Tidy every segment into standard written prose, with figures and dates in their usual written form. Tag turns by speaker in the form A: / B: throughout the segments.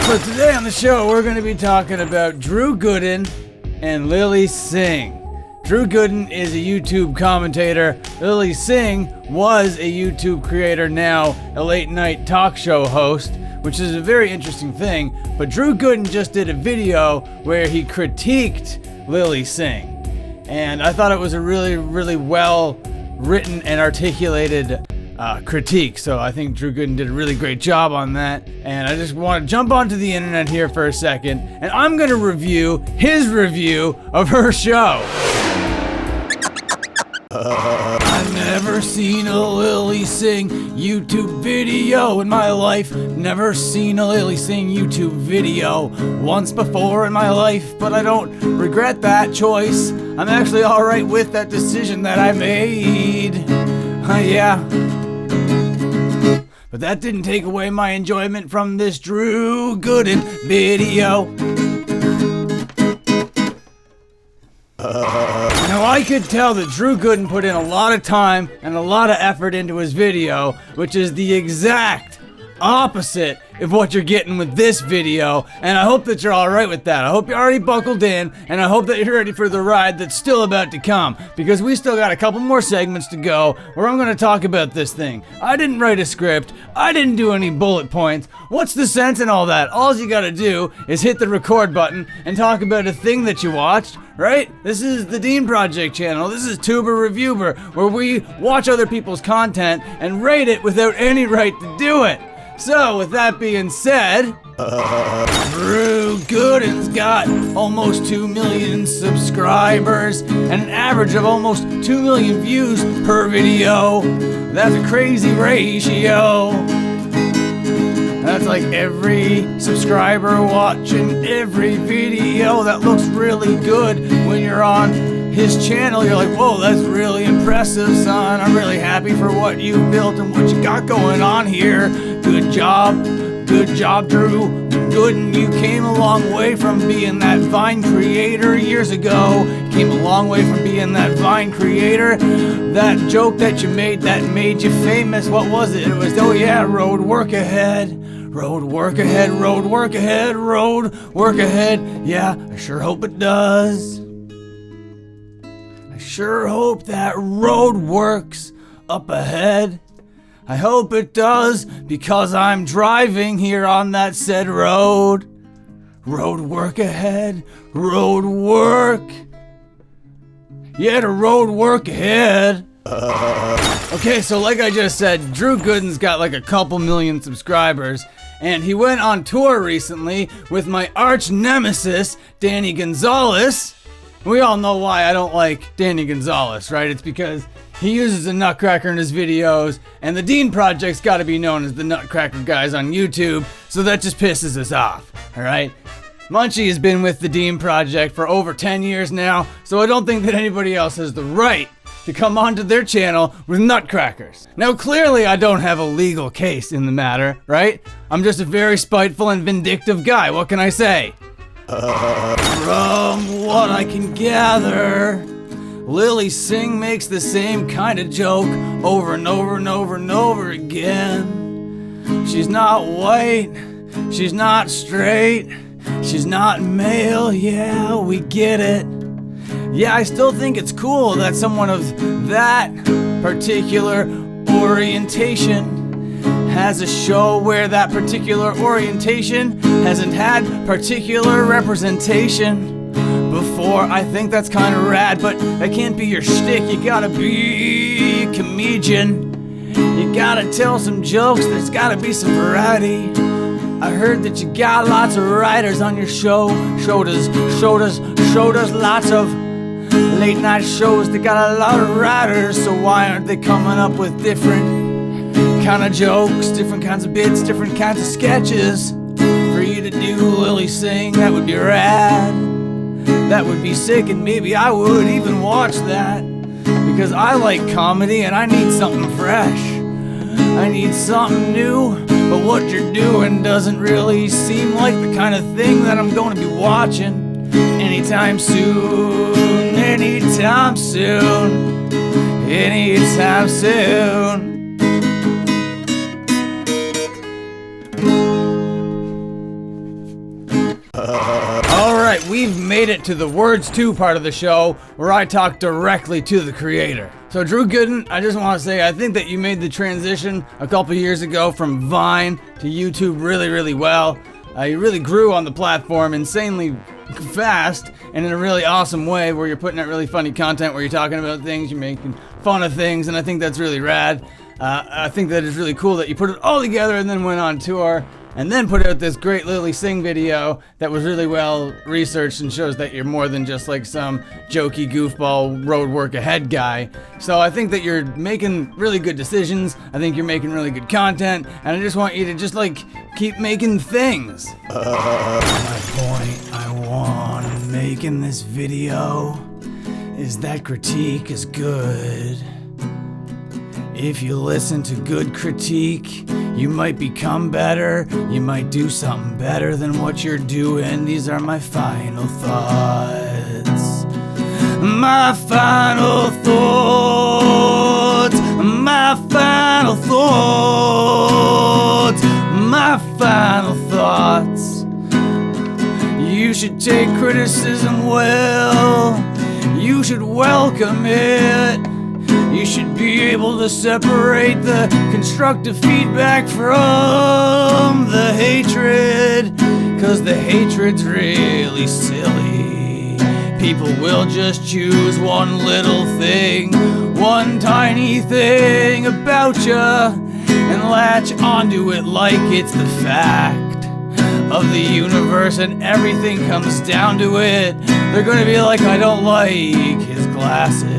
A: So today on the show, we're going to be talking about Drew Gooden and Lilly Singh. Drew Gooden is a YouTube commentator. Lilly Singh was a YouTube creator, now a late night talk show host, which is a very interesting thing. But Drew Gooden just did a video where he critiqued Lilly Singh. And I thought it was a really, really well written and articulated critique. So I think Drew Gooden did a really great job on that. And I just want to jump onto the internet here for a second. And I'm going to review his review of her show. I've never seen a Lilly Singh YouTube video in my life. Never seen a Lilly Singh YouTube video once before in my life, but I don't regret that choice. I'm actually alright with that decision that I made. Yeah. But that didn't take away my enjoyment from this Drew Gooden video. Now I could tell that Drew Gooden put in a lot of time and a lot of effort into his video, which is the exact opposite of what you're getting with this video, and I hope that you're alright with that. I hope you're already buckled in, and I hope that you're ready for the ride that's still about to come, because we still got a couple more segments to go where I'm going to talk about this thing. I didn't write a script, I didn't do any bullet points. What's the sense in all that? All you gotta do is hit the record button and talk about a thing that you watched, right? This is the Dean Project channel. This is Tuber Reviewber, where we watch other people's content and rate it without any right to do it. So, with that being said, Drew Gooden's got almost 2 million subscribers and an average of almost 2 million views per video. That's a crazy ratio. That's like every subscriber watching every video that looks really good when you're on his channel. You're like, whoa, that's really impressive, son. I'm really happy for what you've built and what you got going on here. Good job, Drew Gooden. You came a long way from being that Vine creator years ago. You came a long way from being that Vine creator. That joke that you made that made you famous, what was it? It was, oh yeah, road work ahead. Road work ahead, road work ahead, road work ahead. Yeah, I sure hope it does. I sure hope that road works up ahead. I hope it does, because I'm driving here on that said road. Road work ahead, road work. Yeah, the road work ahead. Okay, so like I just said, Drew Gooden's got like a couple million subscribers, and he went on tour recently with my arch nemesis, Danny Gonzalez. We all know why I don't like Danny Gonzalez, right? It's because he uses a Nutcracker in his videos, and the Dean Project's gotta be known as the Nutcracker guys on YouTube, so that just pisses us off, alright? Munchie has been with the Dean Project for over 10 years now, so I don't think that anybody else has the right to come onto their channel with Nutcrackers. Now clearly I don't have a legal case in the matter, right? I'm just a very spiteful and vindictive guy, what can I say? From what I can gather, Lilly Singh makes the same kind of joke over and over and over and over again. She's not white, she's not straight, she's not male, yeah, we get it. Yeah, I still think it's cool that someone of that particular orientation has a show where that particular orientation hasn't had particular representation before. I think that's kind of rad, but that can't be your shtick. You gotta be a comedian. You gotta tell some jokes, there's gotta be some variety. I heard that you got lots of writers on your show. Showed us lots of late night shows that got a lot of writers, so why aren't they coming up with different kind of jokes, different kinds of bits, different kinds of sketches for you to do, Lilly Singh? That would be rad. That would be sick, and maybe I would even watch that, because I like comedy and I need something fresh. I need something new, but what you're doing doesn't really seem like the kind of thing that I'm going to be watching anytime soon. Anytime soon. Anytime soon. made it to the Words 2 part of the show, where I talk directly to the creator. So Drew Gooden, I just want to say I think that you made the transition a couple years ago from Vine to YouTube really, really well. You really grew on the platform insanely fast and in a really awesome way, where you're putting out really funny content, where you're talking about things, you're making fun of things, and I think that's really rad. I think that it's really cool that you put it all together and then went on tour and then put out this great Lilly Singh video that was really well researched and shows that you're more than just like some jokey goofball road work ahead guy. So I think that you're making really good decisions. I think you're making really good content, and I just want you to just like keep making things. My point I want making this video is that critique is good. If you listen to good critique, you might become better. You might do something better than what you're doing. These are my final thoughts. My final thoughts. My final thoughts. My final thoughts. You should take criticism well. You should welcome it. You should be able to separate the constructive feedback from the hatred, 'cause the hatred's really silly. People will just choose one little thing, one tiny thing about ya, and latch onto it like it's the fact of the universe, and everything comes down to it. They're gonna be like, I don't like his glasses,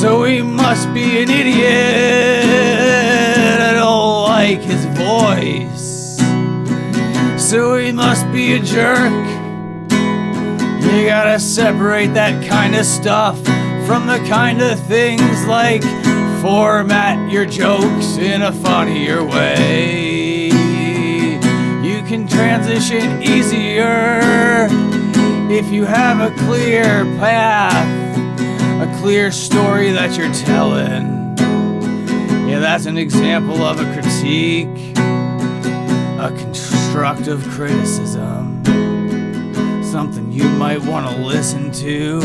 A: so he must be an idiot. I don't like his voice, so he must be a jerk. You gotta separate that kind of stuff from the kind of things like format your jokes in a funnier way. You can transition easier if you have a clear path, a clear story that you're telling. Yeah, that's an example of a critique, a constructive criticism, something you might want to listen to,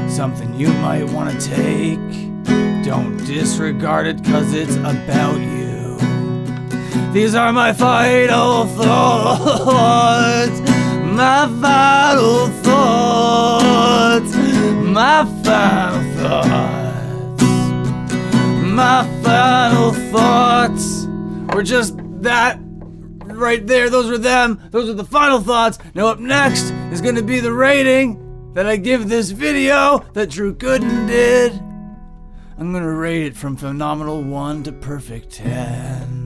A: something you might want to take. Don't disregard it, 'cause it's about you. These are my final thoughts. My final thoughts. My final thoughts. My final thoughts were just that right there. Those were them. Those are the final thoughts. Now up next is going to be the rating that I give this video that Drew Gooden did. I'm going to rate it from phenomenal 1 to perfect 10.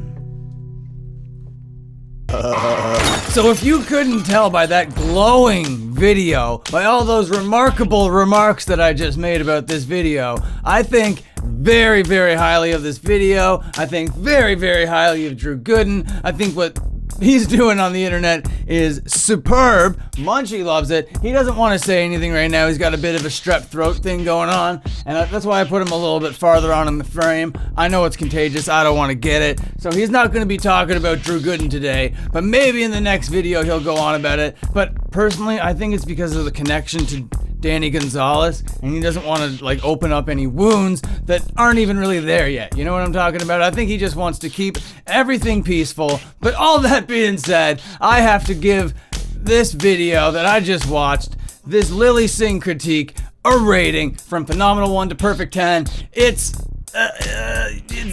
A: So if you couldn't tell by that glowing video, by all those remarkable remarks that I just made about this video, I think very, very highly of this video. I think very, very highly of Drew Gooden. I think what he's doing on the internet is superb. Munchie loves it. He doesn't want to say anything right now. He's got a bit of a strep throat thing going on, and that's why I put him a little bit farther on in the frame. I know it's contagious. I don't want to get it. So he's not going to be talking about Drew Gooden today, but maybe in the next video he'll go on about it. But personally, I think it's because of the connection to Danny Gonzalez, and he doesn't want to like open up any wounds that aren't even really there yet. You know what I'm talking about? I think he just wants to keep everything peaceful. But all that being said, I have to give this video that I just watched, this Lilly Singh critique, a rating from phenomenal 1 to perfect 10. It's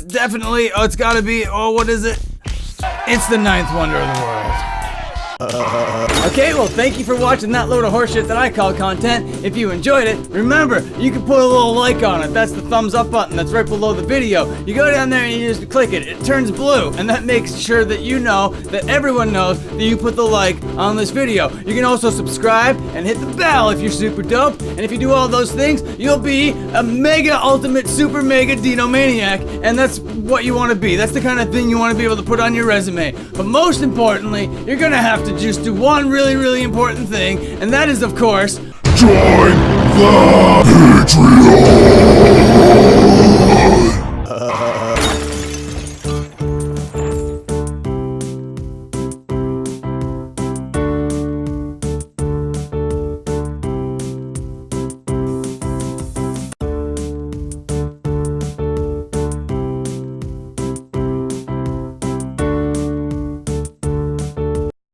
A: definitely, it's gotta be, what is it? It's the 9th wonder of the world. Okay, well, thank you for watching that load of horseshit that I call content. If you enjoyed it, remember, you can put a little like on it. That's the thumbs up button that's right below the video. You go down there and you just click it. It turns blue, and that makes sure that you know, that everyone knows that you put the like on this video. You can also subscribe and hit the bell if you're super dope. And if you do all those things, you'll be a mega ultimate super mega DEANOMANIAC, and that's what you want to be. That's the kind of thing you want to be able to put on your resume. But most importantly, you're gonna have to just do one really, really important thing, and that is, of course, join the Patreon!